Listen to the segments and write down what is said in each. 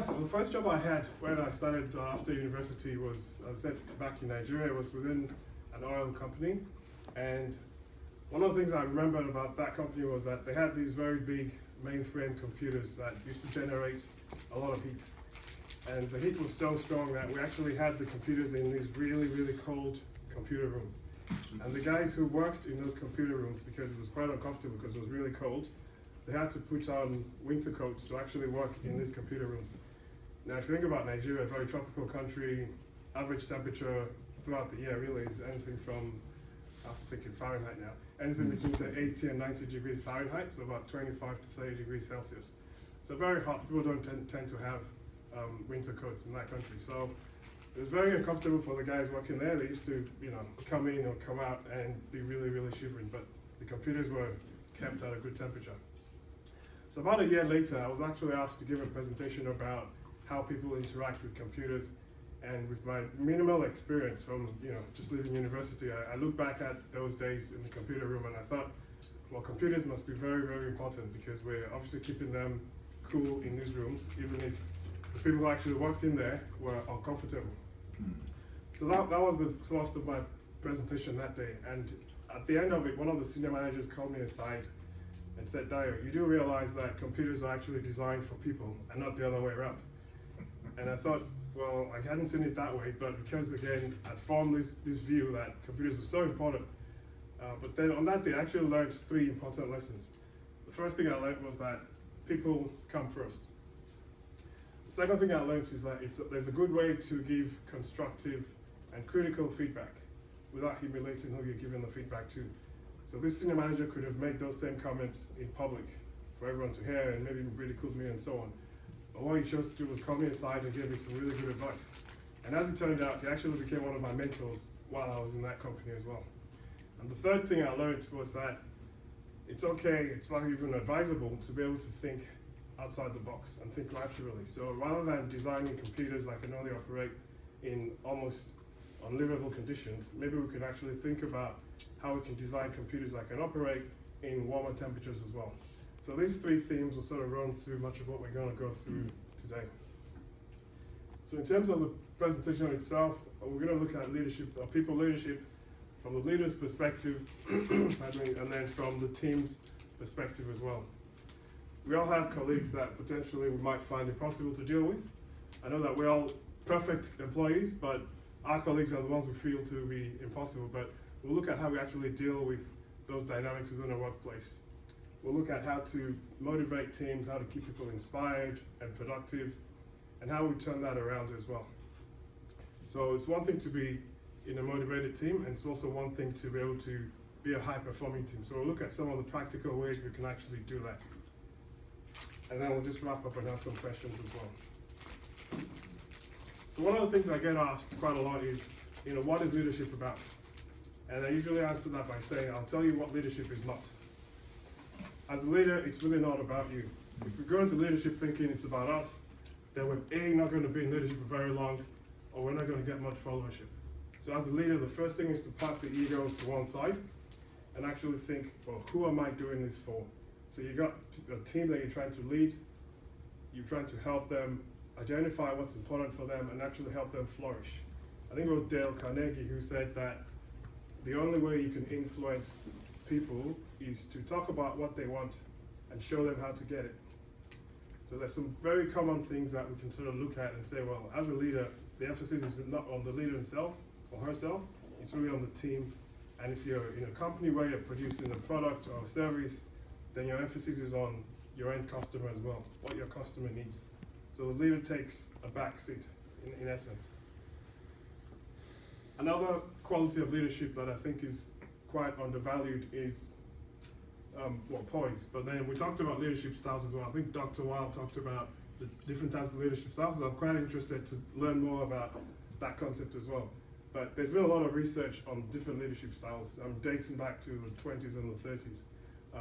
the first job I had when I started after university was, I said back in Nigeria, was within an oil company. And one of the things I remembered about that company was that they had these very big mainframe computers that used to generate a lot of heat. And the heat was so strong that we actually had the computers in these really, really cold computer rooms. And the guys who worked in those computer rooms, because it was quite uncomfortable because it was really cold, they had to put on winter coats to actually work in these computer rooms. Now, if you think about Nigeria, a very tropical country, average temperature throughout the year really is anything from, I have to think in Fahrenheit now, anything between say 80 and 90 degrees Fahrenheit, so about 25 to 30 degrees Celsius. So very hot. People don't tend to have winter coats in that country. So it was very uncomfortable for the guys working there. They used to, come in or come out and be really, really shivering, but the computers were kept at a good temperature. So about a year later, I was actually asked to give a presentation about how people interact with computers. And with my minimal experience from just leaving university, I look back at those days in the computer room and I thought, well, computers must be very, very important because we're obviously keeping them cool in these rooms, even if the people who actually worked in there were uncomfortable. So that was the thrust of my presentation that day. And at the end of it, one of the senior managers called me aside and said, Dayo, you do realize that computers are actually designed for people and not the other way around. And I thought, well, I hadn't seen it that way, but because again, I'd formed this view that computers were so important. But then on that day, I actually learned 3 important lessons. The first thing I learned was that people come first. The second thing I learned is that there's a good way to give constructive and critical feedback without humiliating who you're giving the feedback to. So this senior manager could have made those same comments in public for everyone to hear and maybe ridiculed me and so on. But what he chose to do was call me aside and give me some really good advice. And as it turned out, he actually became one of my mentors while I was in that company as well. And the third thing I learned was that it's okay, it's not even advisable to be able to think outside the box and think laterally. So rather than designing computers that can only operate in almost unlivable conditions, maybe we can actually think about how we can design computers that can operate in warmer temperatures as well. So these 3 themes will sort of run through much of what we're going to go through today. So in terms of the presentation itself, we're going to look at leadership, people leadership, from the leader's perspective, and then from the team's perspective as well. We all have colleagues that potentially we might find impossible to deal with. I know that we're all perfect employees, but our colleagues are the ones we feel to be impossible. But we'll look at how we actually deal with those dynamics within a workplace. We'll look at how to motivate teams, how to keep people inspired and productive, and how we turn that around as well. So it's one thing to be in a motivated team, and it's also one thing to be able to be a high-performing team. So we'll look at some of the practical ways we can actually do that. And then we'll just wrap up and have some questions as well. So one of the things I get asked quite a lot is, what is leadership about? And I usually answer that by saying, I'll tell you what leadership is not. As a leader, it's really not about you. If we go into leadership thinking it's about us, then we're not going to be in leadership for very long, or we're not going to get much followership. So as a leader, the first thing is to park the ego to one side and actually think, well, who am I doing this for? So you got a team that you're trying to lead, you're trying to help them identify what's important for them and actually help them flourish. I think it was Dale Carnegie who said that the only way you can influence people is to talk about what they want and show them how to get it. So there's some very common things that we can sort of look at and say, well, as a leader, the emphasis is not on the leader himself or herself, it's really on the team. And if you're in a company where you're producing a product or a service, then your emphasis is on your end customer as well, what your customer needs. So the leader takes a back seat, in essence. Another quality of leadership that I think is quite undervalued is poise. But then we talked about leadership styles as well. I think Dr. Weil talked about the different types of leadership styles, so I'm quite interested to learn more about that concept as well. But there's been a lot of research on different leadership styles, dating back to the 20s and the 30s.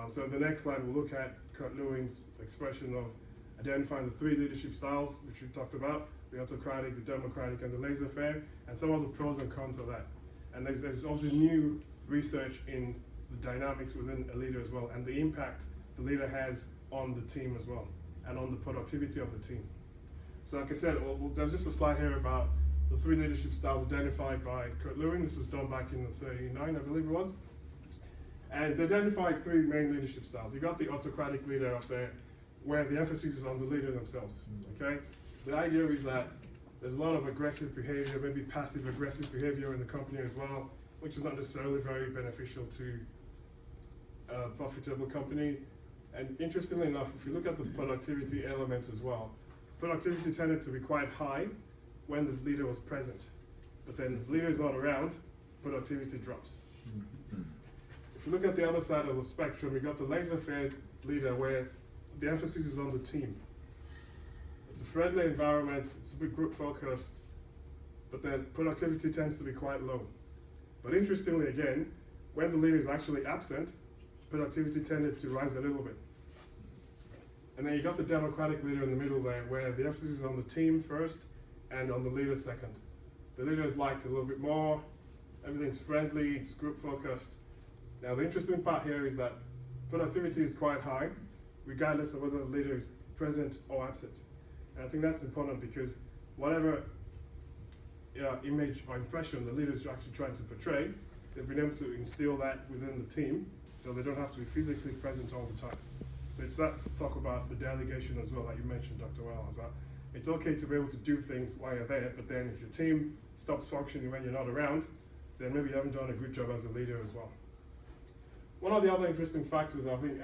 So in the next slide, we'll look at Kurt Lewin's expression of identifying the 3 leadership styles, which we talked about, the autocratic, the democratic, and the laissez-faire, and some of the pros and cons of that. And there's obviously new research in the dynamics within a leader as well, and the impact the leader has on the team as well, and on the productivity of the team. So like I said, there's just a slide here about the 3 leadership styles identified by Kurt Lewin. This was done back in the 39, I believe it was. And they identified 3 main leadership styles. You got the autocratic leader up there, where the emphasis is on the leader themselves, okay? The idea is that there's a lot of aggressive behavior, maybe passive aggressive behavior in the company as well, which is not necessarily very beneficial to a profitable company. And interestingly enough, if you look at the productivity element as well, productivity tended to be quite high when the leader was present. But then if the leader is not around, productivity drops. If you look at the other side of the spectrum, you got the laissez-faire leader where the emphasis is on the team. It's a friendly environment, it's a bit group focused, but then productivity tends to be quite low. But interestingly again, when the leader is actually absent, productivity tended to rise a little bit. And then you got the democratic leader in the middle there, where the emphasis is on the team first and on the leader second. The leader is liked a little bit more, everything's friendly, it's group focused. Now the interesting part here is that productivity is quite high, regardless of whether the leader is present or absent. And I think that's important because whatever image or impression the leaders are actually trying to portray, they've been able to instill that within the team, so they don't have to be physically present all the time. So it's that to talk about the delegation as well, like you mentioned, Dr. Well, about it's okay to be able to do things while you're there, but then if your team stops functioning when you're not around, then maybe you haven't done a good job as a leader as well. One of the other interesting factors, I think,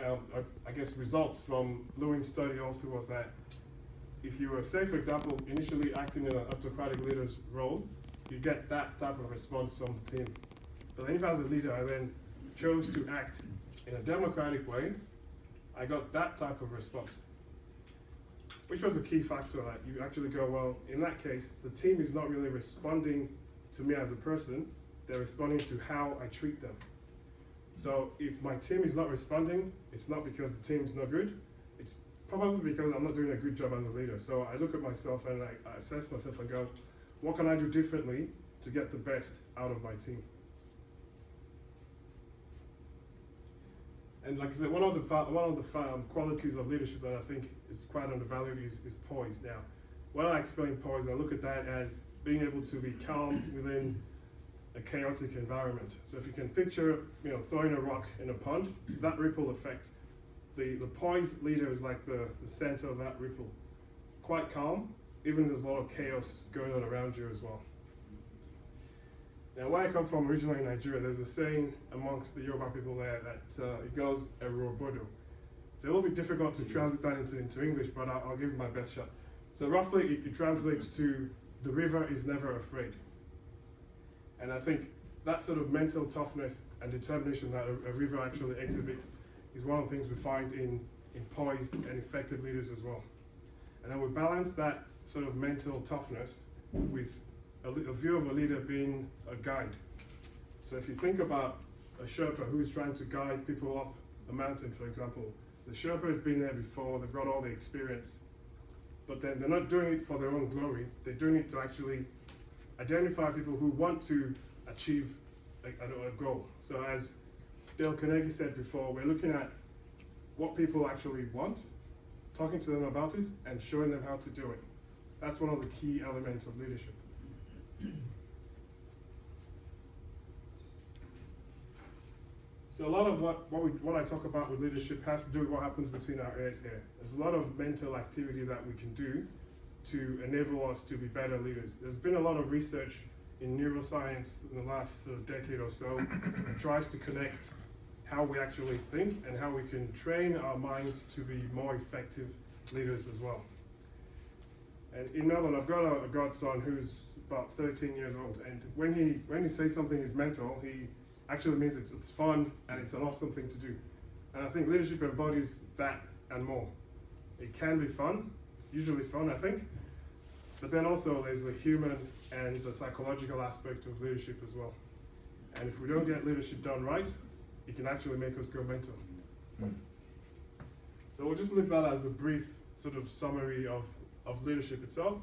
I guess results from Lewin's study also was that if you were, say for example, initially acting in an autocratic leader's role, you get that type of response from the team. But then if as a leader I then chose to act in a democratic way, I got that type of response, which was a key factor. That you actually go, well, in that case, the team is not really responding to me as a person, they're responding to how I treat them. So if my team is not responding, it's not because the team is not good, it's probably because I'm not doing a good job as a leader. So I look at myself and I assess myself and go, what can I do differently to get the best out of my team? And like I said, one of the qualities of leadership that I think is quite undervalued is poise. Now, when I explain poise, I look at that as being able to be calm within a chaotic environment. So if you can picture, throwing a rock in a pond, that ripple effect, the poised leader is like the center of that ripple. Quite calm, even there's a lot of chaos going on around you as well. Now, where I come from originally in Nigeria, there's a saying amongst the Yoruba people there that it goes "Erobodo." It's a little bit difficult to translate that into English, but I'll give it my best shot. So roughly, it translates to "the river is never afraid." And I think that sort of mental toughness and determination that a river actually exhibits is one of the things we find in poised and effective leaders as well. And then we balance that sort of mental toughness with a view of a leader being a guide. So if you think about a Sherpa who is trying to guide people up a mountain, for example, the Sherpa has been there before, they've got all the experience, but then they're not doing it for their own glory, they're doing it to actually identify people who want to achieve a goal. So as Dale Carnegie said before, we're looking at what people actually want, talking to them about it, and showing them how to do it. That's one of the key elements of leadership. So a lot of what I talk about with leadership has to do with what happens between our ears here. There's a lot of mental activity that we can do to enable us to be better leaders. There's been a lot of research in neuroscience in the last decade or so that tries to connect how we actually think and how we can train our minds to be more effective leaders as well. And in Melbourne, I've got a godson who's about 13 years old, and when he says something is mental, he actually means it's fun and it's an awesome thing to do. And I think leadership embodies that and more. It can be fun, it's usually fun, I think, but then also there's the human and the psychological aspect of leadership as well. And if we don't get leadership done right, it can actually make us go mental. So we'll just leave that as the brief sort of summary of leadership itself,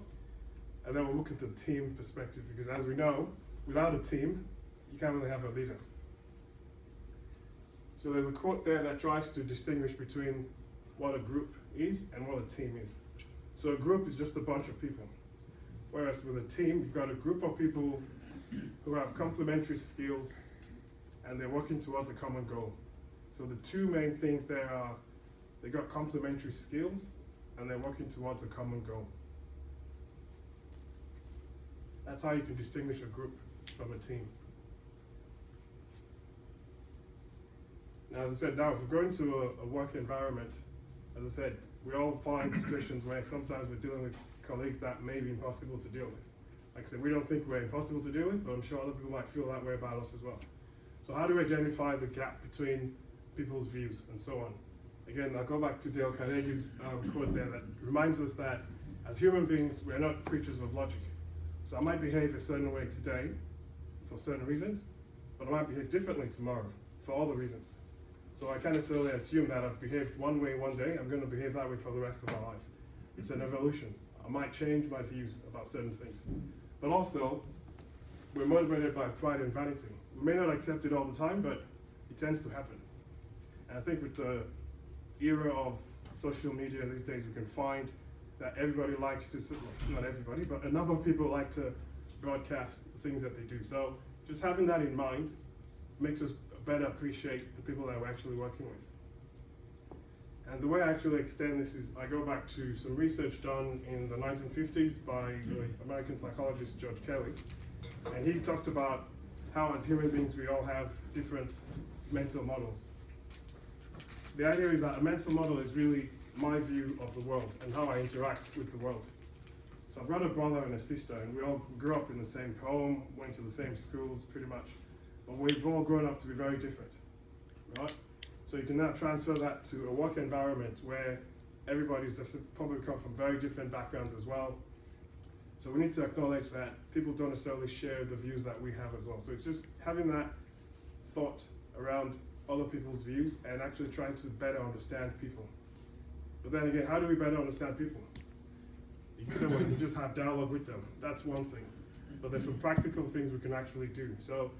and then we'll look at the team perspective, because as we know, without a team, you can't really have a leader. So there's a quote there that tries to distinguish between what a group is and what a team is. So a group is just a bunch of people. Whereas with a team, you've got a group of people who have complementary skills and they're working towards a common goal. So the two main things there are, they got complementary skills and they're working towards a common goal. That's how you can distinguish a group from a team. Now, as I said, now if we go into a work environment, as I said, we all find situations where sometimes we're dealing with colleagues that may be impossible to deal with. Like I said, we don't think we're impossible to deal with, but I'm sure other people might feel that way about us as well. So how do we identify the gap between people's views and so on? Again, I'll go back to Dale Carnegie's quote there that reminds us that as human beings, we're not creatures of logic. So I might behave a certain way today for certain reasons, but I might behave differently tomorrow for other reasons. So I can't necessarily assume that I've behaved one way one day, I'm going to behave that way for the rest of my life. It's an evolution. I might change my views about certain things. But also, we're motivated by pride and vanity. We may not accept it all the time, but it tends to happen. And I think with the era of social media these days, we can find that everybody likes to, not everybody, but a number of people like to broadcast the things that they do. So just having that in mind makes us better appreciate the people that we're actually working with. And the way I actually extend this is I go back to some research done in the 1950s by the American psychologist George Kelly. And he talked about how as human beings we all have different mental models. The idea is that a mental model is really my view of the world and how I interact with the world. So I've got a brother and a sister, and we all grew up in the same home, went to the same schools pretty much, but we've all grown up to be very different, right? So you can now transfer that to a work environment where everybody's just probably come from very different backgrounds as well. So we need to acknowledge that people don't necessarily share the views that we have as well. So it's just having that thought around other people's views and actually trying to better understand people. But then again, how do we better understand people? You can say, well, you just have dialogue with them. That's one thing. But there's some practical things we can actually do. So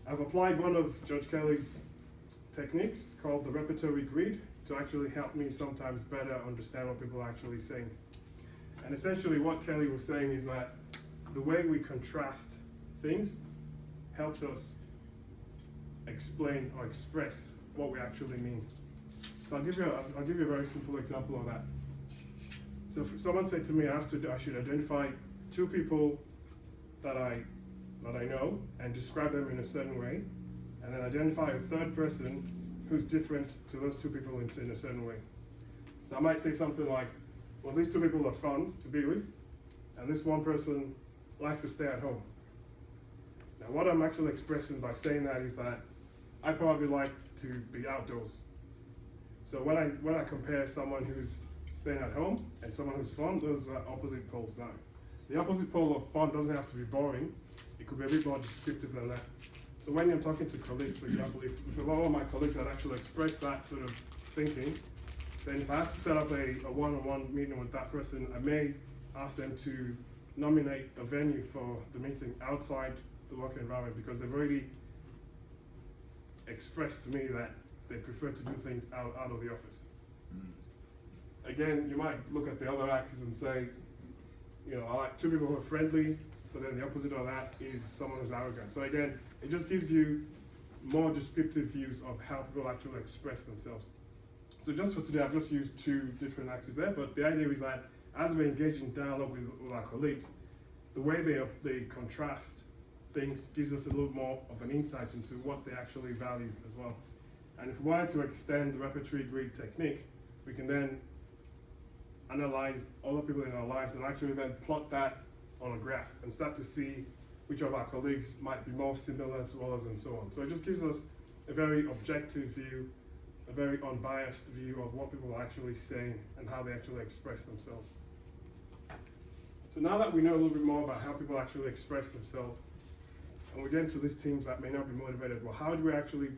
I've applied one of George Kelly's techniques called the repertory grid to actually help me sometimes better understand what people are actually saying. And essentially what Kelly was saying is that the way we contrast things helps us explain or express what we actually mean. So I'll give you a very simple example of that. So if someone said to me, I should identify two people that I know and describe them in a certain way, and then identify a third person who's different to those two people in a certain way. So I might say something like, well, these two people are fun to be with, and this one person likes to stay at home. Now what I'm actually expressing by saying that is that I probably like to be outdoors. So when I compare someone who's staying at home and someone who's fun, those are opposite poles now. The opposite pole of fun doesn't have to be boring. It could be a bit more descriptive than that. So when I'm talking to colleagues, for example, if a lot of my colleagues had actually expressed that sort of thinking, then if I have to set up a one-on-one meeting with that person, I may ask them to nominate a venue for the meeting outside the work environment because they've already expressed to me that they prefer to do things out of the office. Again, you might look at the other axis and say, you know, I like two people who are friendly, but then the opposite of that is someone who's arrogant. So again, it just gives you more descriptive views of how people actually express themselves. So just for today, I've just used two different axes there, but the idea is that as we engage in dialogue with our colleagues, the way they contrast things gives us a little more of an insight into what they actually value as well. And if we wanted to extend the repertory grid technique, we can then analyze other people in our lives and actually then plot that on a graph and start to see which of our colleagues might be more similar to others and so on. So it just gives us a very objective view, a very unbiased view of what people are actually saying and how they actually express themselves. So now that we know a little bit more about how people actually express themselves, and we get into these teams that may not be motivated, well, how do we actually